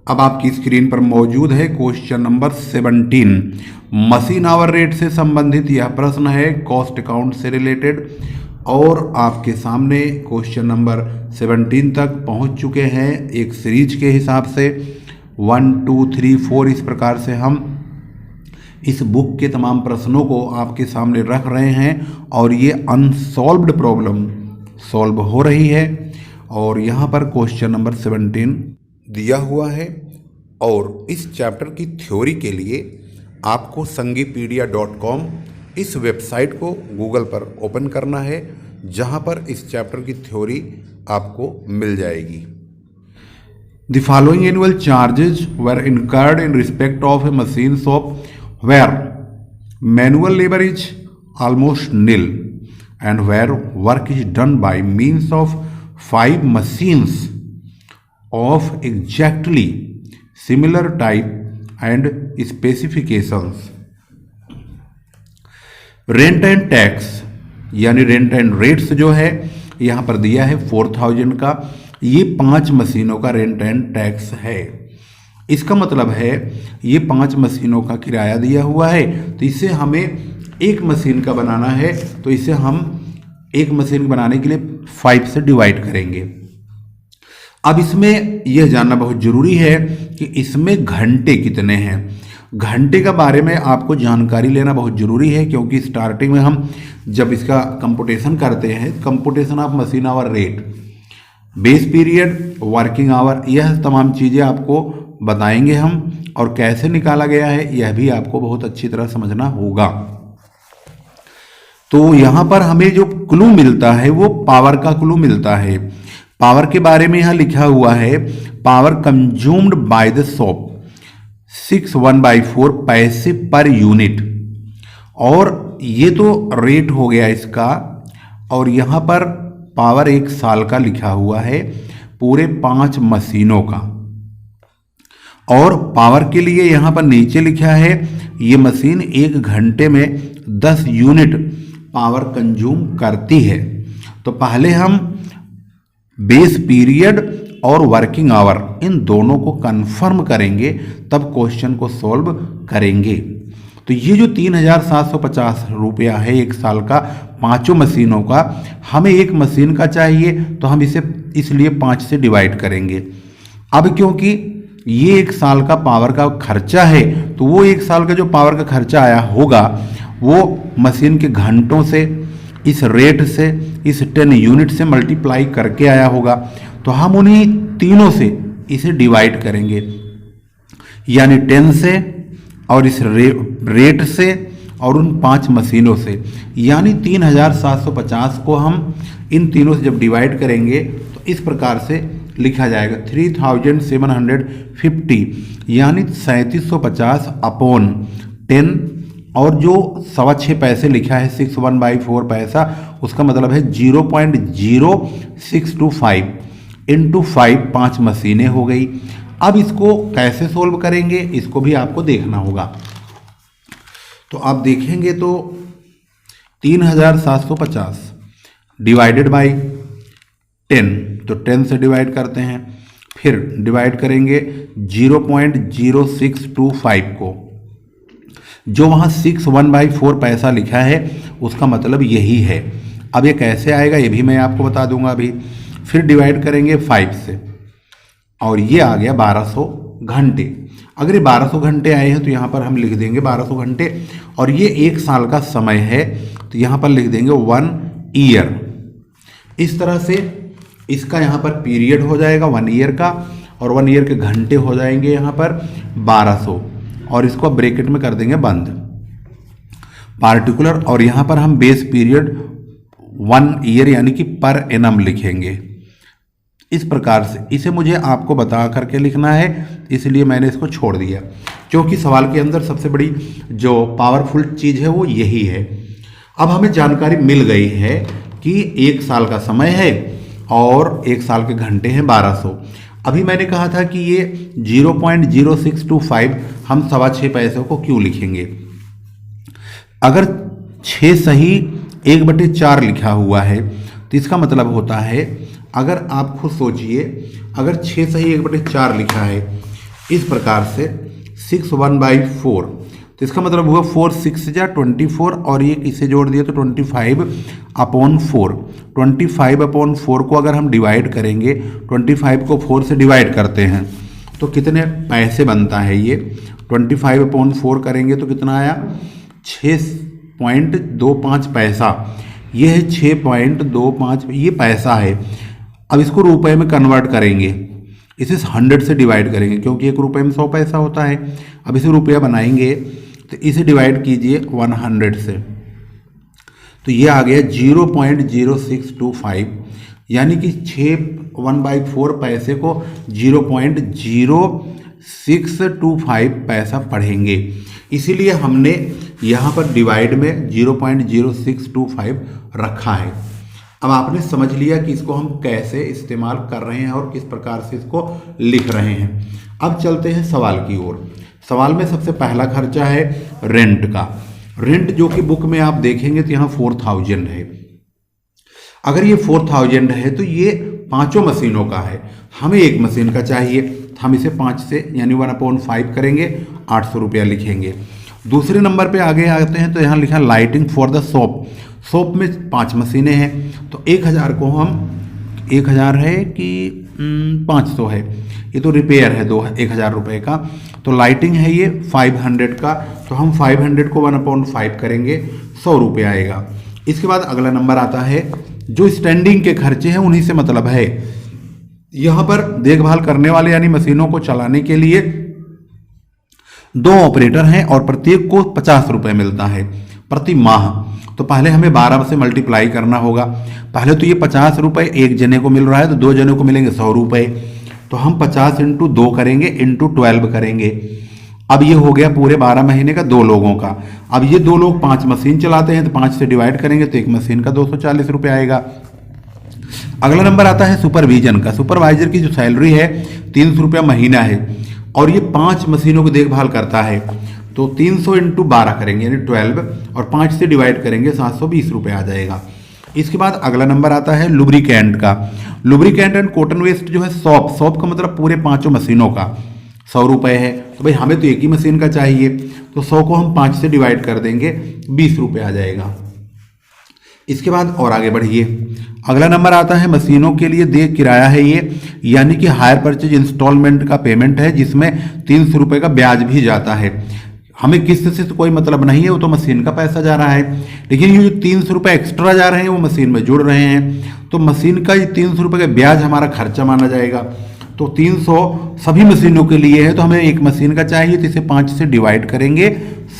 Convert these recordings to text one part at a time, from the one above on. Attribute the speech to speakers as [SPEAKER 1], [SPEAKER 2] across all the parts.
[SPEAKER 1] अब आपकी स्क्रीन पर मौजूद है question number 17। Machine hour rate से संबंधित यह प्रश्न है, कॉस्ट अकाउंट से रिलेटेड, और आपके सामने क्वेश्चन नंबर 17 तक पहुंच चुके हैं। एक सीरीज के हिसाब से 1 2 3 4 इस प्रकार से हम इस बुक के तमाम प्रश्नों को आपके सामने रख रहे हैं और ये अनसॉल्व्ड प्रॉब्लम सॉल्व हो रही है। और यहाँ पर क्वेश्चन नंबर 17 दिया हुआ है और इस चैप्टर की थ्योरी के लिए आपको sangipedia.com इस वेबसाइट को गूगल पर ओपन करना है, जहाँ पर इस चैप्टर की थ्योरी आपको मिल जाएगी। The following annual charges were incurred in respect of a machine shop where manual labor is almost nil and where work is done by means of 5 machines of exactly similar type and specifications। Rent and tax यानी rent and rates जो है यहाँ पर दिया है 4000 का। ये 5 मशीनों का रेंट एंड टैक्स है। इसका मतलब है ये 5 मशीनों का किराया दिया हुआ है, तो इसे हमें एक मशीन का बनाना है, तो इसे हम एक मशीन बनाने के लिए 5 से डिवाइड करेंगे। अब इसमें यह जानना बहुत जरूरी है कि इसमें घंटे कितने हैं। घंटे का बारे में आपको जानकारी लेना बहुत ज़रूरी है, क्योंकि स्टार्टिंग में हम जब इसका कंप्यूटेशन करते हैं, computation of machine hour rate, base period, working hour, यह तमाम चीज़ें आपको बताएंगे हम, और कैसे निकाला गया है यह भी आपको बहुत अच्छी तरह समझना होगा। तो यहाँ पर हमें जो क्लू मिलता है वो पावर का क्लू मिलता है। पावर के बारे में यहाँ लिखा हुआ है, power consumed by the shop 6/4 पैसे पर यूनिट, और ये तो रेट हो गया इसका, और यहाँ पर पावर 1 साल का लिखा हुआ है पूरे 5 मशीनों का। और पावर के लिए यहाँ पर नीचे लिखा है ये मशीन 1 घंटे में 10 यूनिट पावर कंज्यूम करती है। तो पहले हम बेस पीरियड और वर्किंग आवर इन दोनों को कंफर्म करेंगे, तब क्वेश्चन को सॉल्व करेंगे। तो ये जो 3750 रुपया है 1 साल का 5 मशीनों का, हमें एक मशीन का चाहिए, तो हम इसे इसलिए 5 से डिवाइड करेंगे। अब क्योंकि ये 1 साल का पावर का खर्चा है, तो वो 1 साल का जो पावर का खर्चा आया होगा वो मशीन के घंटों से, इस रेट से, इस 10 यूनिट से मल्टीप्लाई करके आया होगा। तो हम उन्हीं तीनों से इसे डिवाइड करेंगे, यानी 10 से और इस रेट से और उन 5 मशीनों से, यानी 3750 को हम इन तीनों से जब डिवाइड करेंगे तो इस प्रकार से लिखा जाएगा 3750, यानी 3750 अपॉन 10, और जो 6.25 पैसे लिखा है 6/4 पैसा, उसका मतलब है 0.0625 इंटू 5 मशीनें हो गई। अब इसको कैसे सोल्व करेंगे इसको भी आपको देखना होगा। तो आप देखेंगे तो 3750 डिवाइडेड बाई 10, तो 10 से डिवाइड करते हैं, फिर डिवाइड करेंगे 0.0625 को, जो वहाँ 6/4 पैसा लिखा है उसका मतलब यही है। अब ये कैसे आएगा ये भी मैं आपको बता दूंगा अभी। फिर डिवाइड करेंगे 5 से, और ये आ गया 1200 घंटे। अगर ये 1200 घंटे आए हैं तो यहाँ पर हम लिख देंगे 1200 घंटे, और ये 1 साल का समय है तो यहाँ पर लिख देंगे 1 ईयर। इस तरह से इसका यहाँ पर पीरियड हो जाएगा 1 ईयर का, और 1 ईयर के घंटे हो जाएंगे यहाँ पर 1200, और इसको ब्रैकेट में कर देंगे बंद, पार्टिकुलर, और यहाँ पर हम बेस पीरियड 1 ईयर यानी कि पर एनम लिखेंगे। इस प्रकार से इसे मुझे आपको बता करके लिखना है, इसलिए मैंने इसको छोड़ दिया, क्योंकि सवाल के अंदर सबसे बड़ी जो पावरफुल चीज़ है वो यही है। अब हमें जानकारी मिल गई है कि 1 साल का समय है और 1 साल के घंटे हैं 1200। अभी मैंने कहा था कि ये 0.0625 हम 6.25 पैसों को क्यों लिखेंगे। अगर 6 सही 1/4 लिखा हुआ है तो इसका मतलब होता है, अगर आप खुद सोचिए, अगर 6 सही 1/4 लिखा है इस प्रकार से 6 1/4, तो इसका मतलब हुआ 4 6 जा 24, और ये किसे जोड़ दिया तो 25/4। 25/4 को अगर हम डिवाइड करेंगे, 25 को 4 से डिवाइड करते हैं तो कितने पैसे बनता है ये, 25/4 करेंगे तो कितना आया 6.25 पैसा। ये है 6.25, ये पैसा है। अब इसको रुपए में कन्वर्ट करेंगे, इसे 100 से डिवाइड करेंगे क्योंकि 1 रुपये में 100 पैसा होता है। अब इसे रुपया बनाएंगे तो इसे डिवाइड कीजिए 100 से, तो ये आ गया 0.0625, यानी कि 6 1/4 पैसे को 0.0625 पैसा पढ़ेंगे। इसीलिए हमने यहाँ पर डिवाइड में 0.0625 रखा है। अब आपने समझ लिया कि इसको हम कैसे इस्तेमाल कर रहे हैं और किस प्रकार से इसको लिख रहे हैं। अब चलते हैं सवाल की ओर। सवाल में सबसे पहला खर्चा है रेंट का। रेंट जो कि बुक में आप देखेंगे तो यहाँ 4000 है। अगर ये 4000 है तो ये पांचों मशीनों का है, हमें एक मशीन का चाहिए, हम इसे 5 से यानी 1/5 करेंगे, 800 रुपया लिखेंगे। दूसरे नंबर पे आगे आते हैं तो यहाँ लिखा lighting for the shop. Shop में 5 मशीनें हैं तो 1000 को हम 1000 है कि 500 है, ये तो रिपेयर है 1000 रुपये का, तो लाइटिंग है ये 500 का, तो हम 500 को 1/5 करेंगे, 100 रुपये आएगा। इसके बाद अगला नंबर आता है जो स्टैंडिंग के खर्चे हैं, उन्हीं से मतलब है। यहाँ पर देखभाल करने वाले यानी मशीनों को चलाने के लिए 2 ऑपरेटर हैं और प्रत्येक को 50 रुपये मिलता है प्रति माह। तो पहले हमें 12 से मल्टीप्लाई करना होगा। पहले तो ये 50 रुपये एक जने को मिल रहा है तो 2 जने को मिलेंगे 100 रुपये, तो हम 50 × 2 करेंगे × 12 करेंगे। अब ये हो गया पूरे 12 महीने का 2 लोगों का। अब ये 2 लोग 5 मशीन चलाते हैं तो 5 से डिवाइड करेंगे तो एक मशीन का 240 रुपये आएगा। अगला नंबर आता है सुपरविजन का। सुपरवाइजर की जो सैलरी है 300 रुपया महीना है और ये 5 मशीनों की देखभाल करता है, तो 300 × 12 करेंगे यानी 12, और 5 से डिवाइड करेंगे 720 रुपये आ जाएगा। इसके बाद अगला नंबर आता है लुब्रिकेंट का। लुब्रिकेंट एंड कॉटन वेस्ट जो है सॉप का मतलब पूरे 5 मशीनों का 100 रुपये है, तो भाई हमें तो एक ही मशीन का चाहिए, तो 100 को हम 5 से डिवाइड कर देंगे 20 रुपये आ जाएगा। इसके बाद और आगे बढ़िए, अगला नंबर आता है मशीनों के लिए देय किराया है ये, यानी कि हायर परचेज इंस्टॉलमेंट का पेमेंट है जिसमें 300 रुपये का ब्याज भी जाता है। हमें किस्त से तो कोई मतलब नहीं है, वो तो मशीन का पैसा जा रहा है, लेकिन ये जो 300 रुपये एक्स्ट्रा जा रहे हैं वो मशीन में जुड़ रहे हैं, तो मशीन का ये 300 रुपये का ब्याज हमारा खर्चा माना जाएगा। तो 300 सभी मशीनों के लिए है, तो हमें एक मशीन का चाहिए, तो इसे 5 से डिवाइड करेंगे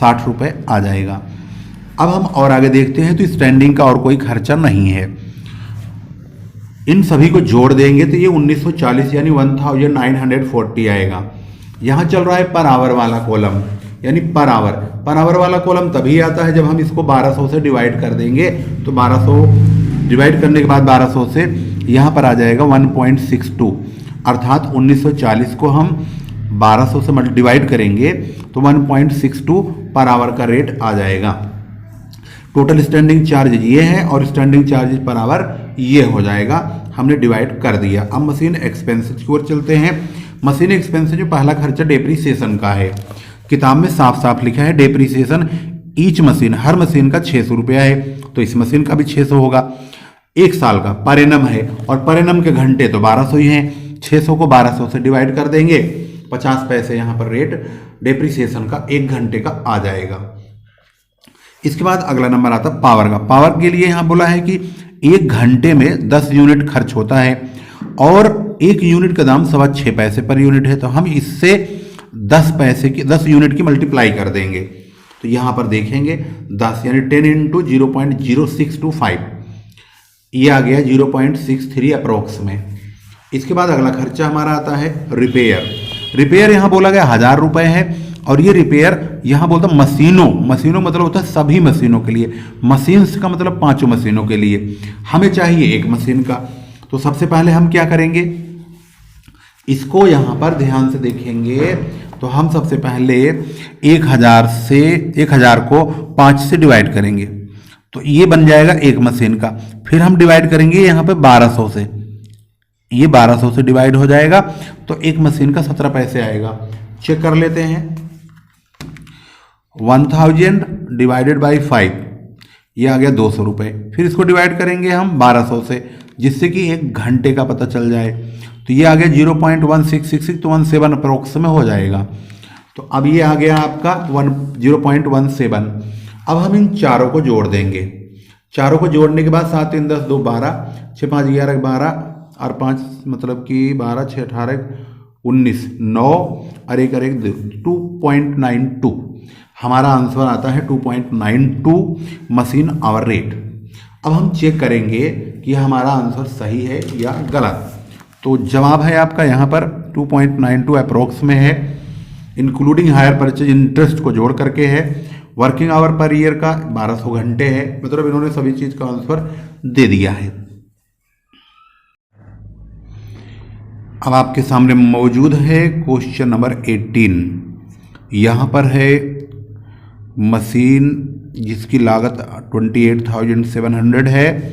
[SPEAKER 1] 60 रुपये आ जाएगा। अब हम और आगे देखते हैं तो स्टैंडिंग का और कोई खर्चा नहीं है। इन सभी को जोड़ देंगे तो ये 1940 यानी 1940 आएगा। यहाँ चल रहा है पर आवर वाला कॉलम, यानी पर आवर वाला कॉलम तभी आता है जब हम इसको 1200 से डिवाइड कर देंगे, तो 1200 डिवाइड करने के बाद 1200 से यहाँ पर आ जाएगा 1.62, अर्थात 1940 को हम 1200 से डिवाइड करेंगे तो 1.62 पर आवर का रेट आ जाएगा। टोटल स्टैंडिंग चार्ज ये है और स्टैंडिंग चार्ज पर आवर ये हो जाएगा, हमने डिवाइड कर दिया। अब मशीन एक्सपेंसेस की ओर चलते हैं। मशीन एक्सपेंसेस जो पहला खर्चा डेप्रीसिएशन का है, किताब में साफ साफ लिखा है डेप्रीसिएशन ईच मशीन, हर मशीन का 600 रुपया है, तो इस मशीन का भी 600 होगा। 1 साल का पर एनम है और पर एनम के घंटे तो 1200 ही हैं, 600 को 1200 से डिवाइड कर देंगे, 50 पैसे यहाँ पर रेट डेप्रीसिएशन का 1 घंटे का आ जाएगा। इसके बाद अगला नंबर आता है पावर का। पावर के लिए यहाँ बोला है कि 1 घंटे में 10 यूनिट खर्च होता है और 1 यूनिट का दाम 6.25 पैसे पर यूनिट है, तो हम इससे 10 यूनिट की मल्टीप्लाई कर देंगे, तो यहाँ पर देखेंगे 10 यानी 10 × 0.0625, ये आ गया 0.63 अप्रोक्स में। इसके बाद अगला खर्चा हमारा आता है रिपेयर यहाँ बोला गया 1000 रुपये है, और ये रिपेयर यहाँ बोलता मशीनों मतलब होता है सभी मशीनों के लिए, मशीन्स का मतलब 5 मशीनों के लिए, हमें चाहिए एक मशीन का। तो सबसे पहले हम क्या करेंगे, इसको यहाँ पर ध्यान से देखेंगे तो हम सबसे पहले 1000 को 5 से डिवाइड करेंगे, तो ये बन जाएगा एक मशीन का। फिर हम डिवाइड करेंगे यहाँ पे 1200 से, ये 1200 से डिवाइड हो जाएगा तो एक मशीन का 17 पैसे आएगा। चेक कर लेते हैं। 1000 डिवाइडेड बाई 5, ये आ गया 200 रुपये। फिर इसको डिवाइड करेंगे हम 1200 से, जिससे कि एक घंटे का पता चल जाए। तो ये आ गया 0.1666, तो 17 अप्रोक्स में हो जाएगा। तो अब ये आ गया आपका 0.17। अब हम इन चारों को जोड़ देंगे। चारों को जोड़ने के बाद 7 3 10 2 12, 6 5 11 12 और 5 मतलब कि 12 6 18 19 9 और 1 1 2.92। हमारा आंसर आता है 2.92 मशीन आवर रेट। अब हम चेक करेंगे कि हमारा आंसर सही है या गलत। तो जवाब है आपका यहाँ पर 2.92 अप्रोक्स में है, इंक्लूडिंग हायर परचेज इंटरेस्ट को जोड़ करके है। वर्किंग आवर पर ईयर का 1200 घंटे है, मतलब इन्होंने सभी चीज का आंसर दे दिया है। अब आपके सामने मौजूद है क्वेश्चन नंबर 18। यहाँ पर है मशीन जिसकी लागत 28,700 है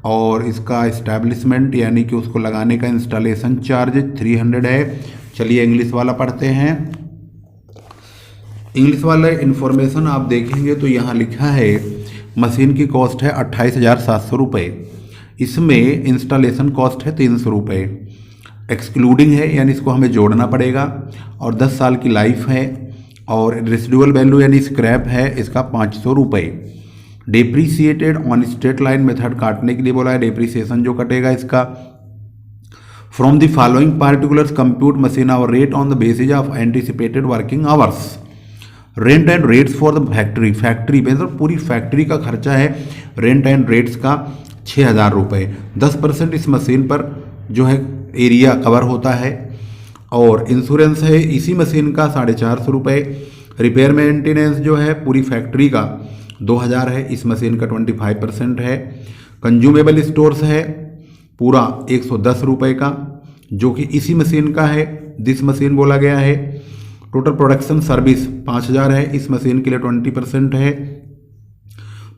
[SPEAKER 1] और इसका इस्टेब्लिशमेंट यानी कि उसको लगाने का इंस्टॉलेशन चार्ज 300 है। चलिए इंग्लिश वाला पढ़ते हैं। इंग्लिश वाला इन्फॉर्मेशन आप देखेंगे तो यहाँ लिखा है मशीन की कॉस्ट है 28,700 रुपये। इसमें इंस्टॉलेशन कॉस्ट है 300 रुपये, एक्सक्लूडिंग है यानी इसको हमें जोड़ना पड़ेगा, और 10 साल की लाइफ है, और रेसिडुअल वैल्यू यानी स्क्रैप है इसका 500 रुपये। डेप्रीसिएटेड ऑन स्ट्रेट लाइन मेथड काटने के लिए बोला है, डेप्रीसिएशन जो कटेगा इसका। From the following particulars compute machine hour rate on the basis of anticipated working hours. Rent and rates for the factory, factory में मतलब पूरी फैक्ट्री का खर्चा है रेंट एंड रेट्स का 6,000 रुपये। 10% इस मशीन पर जो है एरिया कवर होता है, और इंश्योरेंस है इसी मशीन का 450 रुपये। रिपेयर मेंटेनेंस जो है पूरी फैक्ट्री का 2,000 है, इस मशीन का 25% है। कंज्यूमेबल स्टोर्स है पूरा 110 रुपये का, जो कि इसी मशीन का है, दिस मशीन बोला गया है। टोटल प्रोडक्शन सर्विस 5,000 है, इस मशीन के लिए 20% है।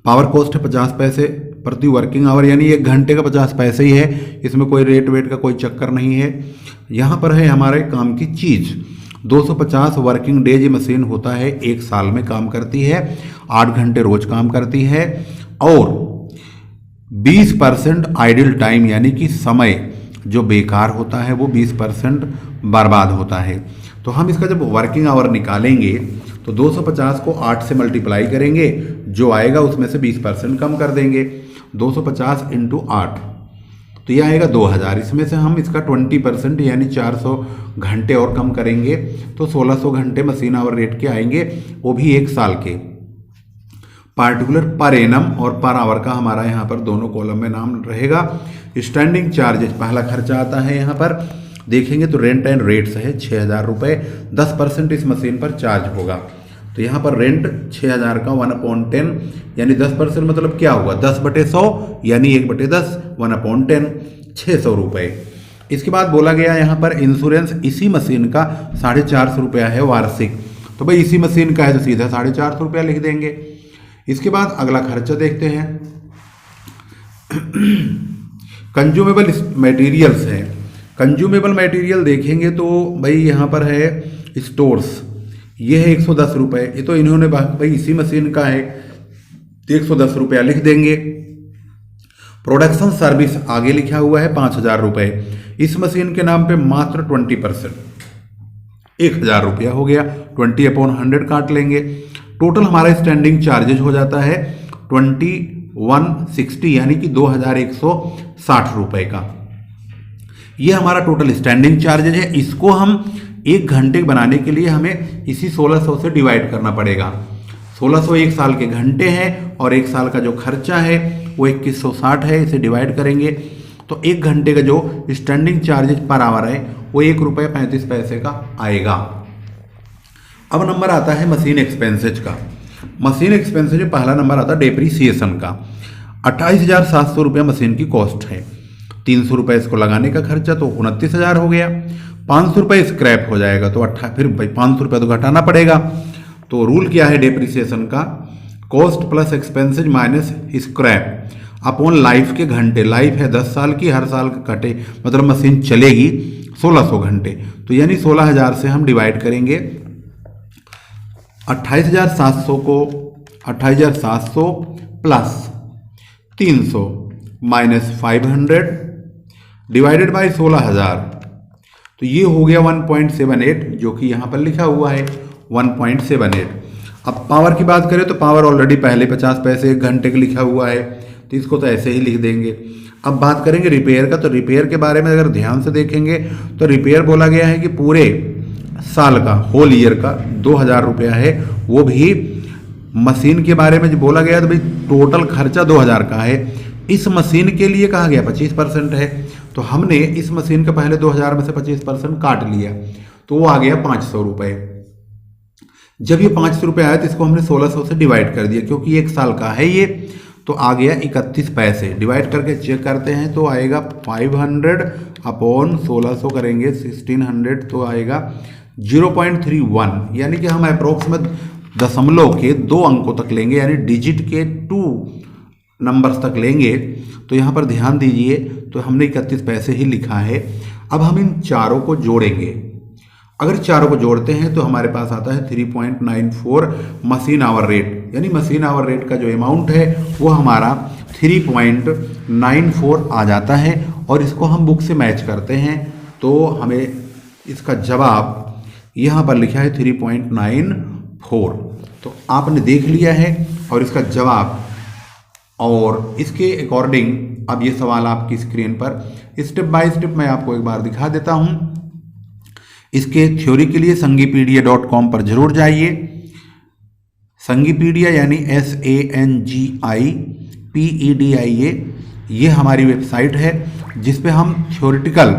[SPEAKER 1] पावर कॉस्ट है 50 पैसे प्रति वर्किंग आवर, यानी 1 घंटे का 50 पैसे ही है, इसमें कोई रेट वेट का कोई चक्कर नहीं है। यहाँ पर है हमारे काम की चीज़ 250 वर्किंग डेज मशीन होता है, 1 साल में काम करती है, 8 घंटे रोज काम करती है, और 20% आइडल टाइम यानी कि समय जो बेकार होता है वो 20% बर्बाद होता है। तो हम इसका जब वर्किंग आवर निकालेंगे तो 250 को 8 से मल्टीप्लाई करेंगे, जो आएगा उसमें से 20% कम कर देंगे। 250 इंटू 8 तो यह आएगा 2000। इसमें से हम इसका 20% यानी 400 घंटे और कम करेंगे तो 1600 घंटे मशीन आवर रेट के आएंगे, वो भी 1 साल के। पार्टिकुलर पर एनम और पर आवर का हमारा यहाँ पर दोनों कॉलम में नाम रहेगा। स्टैंडिंग चार्जेस पहला खर्चा आता है, यहाँ पर देखेंगे तो रेंट एंड रेट्स है 6,000 रुपये, 10% इस मशीन पर चार्ज होगा। तो यहाँ पर रेंट 6,000 का 1/10 यानी 10% मतलब क्या होगा 10/100 यानी 1/10 1/10 600 रुपये। इसके बाद बोला गया यहाँ पर इंश्योरेंस इसी मशीन का 450 रुपया है वार्षिक, तो भाई इसी मशीन का है तो सीधा 450 रुपया लिख देंगे। इसके बाद अगला खर्चा देखते हैं। कंज्यूमेबल मटेरियल्स है, कंज्यूमेबल मटेरियल देखेंगे तो भाई यहाँ पर है स्टोर्स, ये है 110 रुपये, ये तो इन्होंने भाई इसी मशीन का है 110 रुपया लिख देंगे। प्रोडक्शन सर्विस आगे लिखा हुआ है 5,000 रुपये, इस मशीन के नाम पे मात्र 20% 1,000 रुपया हो गया, 20/100 काट लेंगे। टोटल हमारा स्टैंडिंग चार्जेज हो जाता है 2160 यानी कि 2,160 रुपये का। ये हमारा टोटल स्टैंडिंग चार्जेज है। इसको हम 1 घंटे बनाने के लिए हमें इसी 1600 से डिवाइड करना पड़ेगा। 1600 1 साल के घंटे हैं और 1 साल का जो खर्चा है वो 2160 है, इसे डिवाइड करेंगे तो 1 घंटे का जो स्टैंडिंग चार्जेज पर आवर है वो 1 रुपये 35 पैसे का आएगा। अब नंबर आता है मशीन एक्सपेंसेज का। मशीन एक्सपेंसेज में पहला नंबर आता है डेप्रीसिएशन का। 28,700 रुपया मशीन की कॉस्ट है, 300 रुपये इसको लगाने का खर्चा तो 29,000 हो गया। 500 रुपये स्क्रैप हो जाएगा तो फिर 500 रुपये तो घटाना पड़ेगा। तो रूल क्या है डेप्रीसिएशन का, cost plus expenses minus scrap. Upon life के घंटे, लाइफ है 10 साल की, हर साल का कटे मतलब मशीन चलेगी 1600 घंटे, तो यानी 16,000 से हम डिवाइड करेंगे 28,700 को, 28,700 प्लस 300 माइनस 500 डिवाइडेड बाई 16,000, तो ये हो गया 1.78, जो कि यहाँ पर लिखा हुआ है 1.78। अब पावर की बात करें तो पावर ऑलरेडी पहले 50 पैसे एक घंटे का लिखा हुआ है, तो इसको तो ऐसे ही लिख देंगे। अब बात करेंगे रिपेयर का, तो रिपेयर के बारे में अगर ध्यान से देखेंगे तो रिपेयर बोला गया है कि पूरे साल का, होल ईयर का 2,000 रुपया है, वो भी मशीन के बारे में जो बोला गया तो भाई टोटल खर्चा 2,000 का है, इस मशीन के लिए कहा गया 25% है, तो हमने इस मशीन का पहले 2,000 में से 25% काट लिया, तो वो आ गया 500 रुपये। जब ये 500 रुपये आया तो इसको हमने 1600 से डिवाइड कर दिया, क्योंकि एक साल का है ये, तो आ गया 31 पैसे। डिवाइड करके चेक करते हैं तो आएगा 500 अपॉन 1600 करेंगे 1600, तो आएगा 0.31, यानी कि हम अप्रोक्सीमेट दशमलव के 2 अंकों तक लेंगे, यानी डिजिट के 2 नंबर्स तक लेंगे। तो यहाँ पर ध्यान दीजिए, तो हमने 31 पैसे ही लिखा है। अब हम इन चारों को जोड़ेंगे, अगर चारों को जोड़ते हैं तो हमारे पास आता है 3.94 मशीन आवर रेट, यानी मशीन आवर रेट का जो अमाउंट है वो हमारा 3.94 आ जाता है। और इसको हम बुक से मैच करते हैं तो हमें इसका जवाब यहाँ पर लिखा है 3.94, तो आपने देख लिया है और इसका जवाब, और इसके अकॉर्डिंग अब ये सवाल आपकी स्क्रीन पर स्टेप बाय स्टेप मैं आपको एक बार दिखा देता हूँ। इसके थ्योरी के लिए sangipedia.com पर जरूर जाइए। संगीपीडिया यानी SANGIPEDIA, ये हमारी वेबसाइट है जिस पे हम थ्योरेटिकल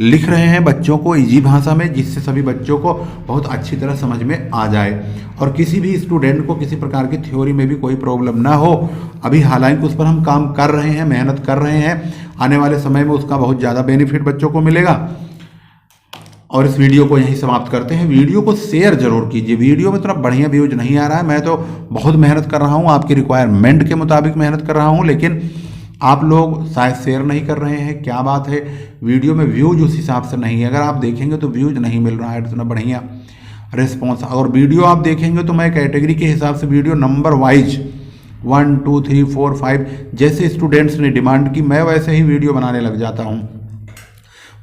[SPEAKER 1] लिख रहे हैं बच्चों को इजी भाषा में, जिससे सभी बच्चों को बहुत अच्छी तरह समझ में आ जाए और किसी भी स्टूडेंट को किसी प्रकार की थ्योरी में भी कोई प्रॉब्लम ना हो। अभी हालांकि उस पर हम काम कर रहे हैं, मेहनत कर रहे हैं, आने वाले समय में उसका बहुत ज़्यादा बेनिफिट बच्चों को मिलेगा। और इस वीडियो को यहीं समाप्त करते हैं। वीडियो को शेयर जरूर कीजिए, वीडियो में थोड़ा बढ़िया व्यूज नहीं आ रहा है, मैं तो बहुत मेहनत कर रहा हूँ, आपकी रिक्वायरमेंट के मुताबिक मेहनत कर रहा हूँ, लेकिन आप लोग शायद शेयर नहीं कर रहे हैं। क्या बात है, वीडियो में व्यूज उस हिसाब से नहीं है, अगर आप देखेंगे तो व्यूज नहीं मिल रहा है इतना बढ़िया रिस्पॉन्स। और वीडियो आप देखेंगे तो मैं कैटेगरी के हिसाब से वीडियो नंबर वाइज 1 2 3 4 5 जैसे स्टूडेंट्स ने डिमांड की मैं वैसे ही वीडियो बनाने लग जाता हूँ।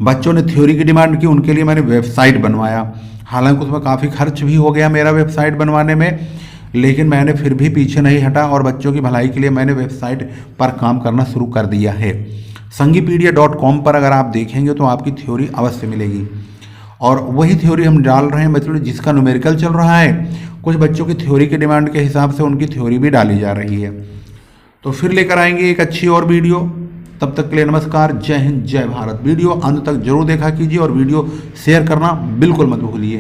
[SPEAKER 1] बच्चों ने थ्योरी की डिमांड की, उनके लिए मैंने वेबसाइट बनवाया, हालांकि उसमें काफ़ी खर्च भी हो गया मेरा वेबसाइट बनवाने में, लेकिन मैंने फिर भी पीछे नहीं हटा और बच्चों की भलाई के लिए मैंने वेबसाइट पर काम करना शुरू कर दिया है। sangipedia.com पर अगर आप देखेंगे तो आपकी थ्योरी अवश्य मिलेगी, और वही थ्योरी हम डाल रहे हैं मतलब जिसका न्यूमेरिकल चल रहा है, कुछ बच्चों की थ्योरी के डिमांड के हिसाब से उनकी थ्योरी भी डाली जा रही है। तो फिर लेकर आएंगे एक अच्छी और वीडियो, तब तक के लिए नमस्कार, जय हिंद, जय भारत। वीडियो अंत तक जरूर देखा कीजिए और वीडियो शेयर करना बिल्कुल मत भूलिए।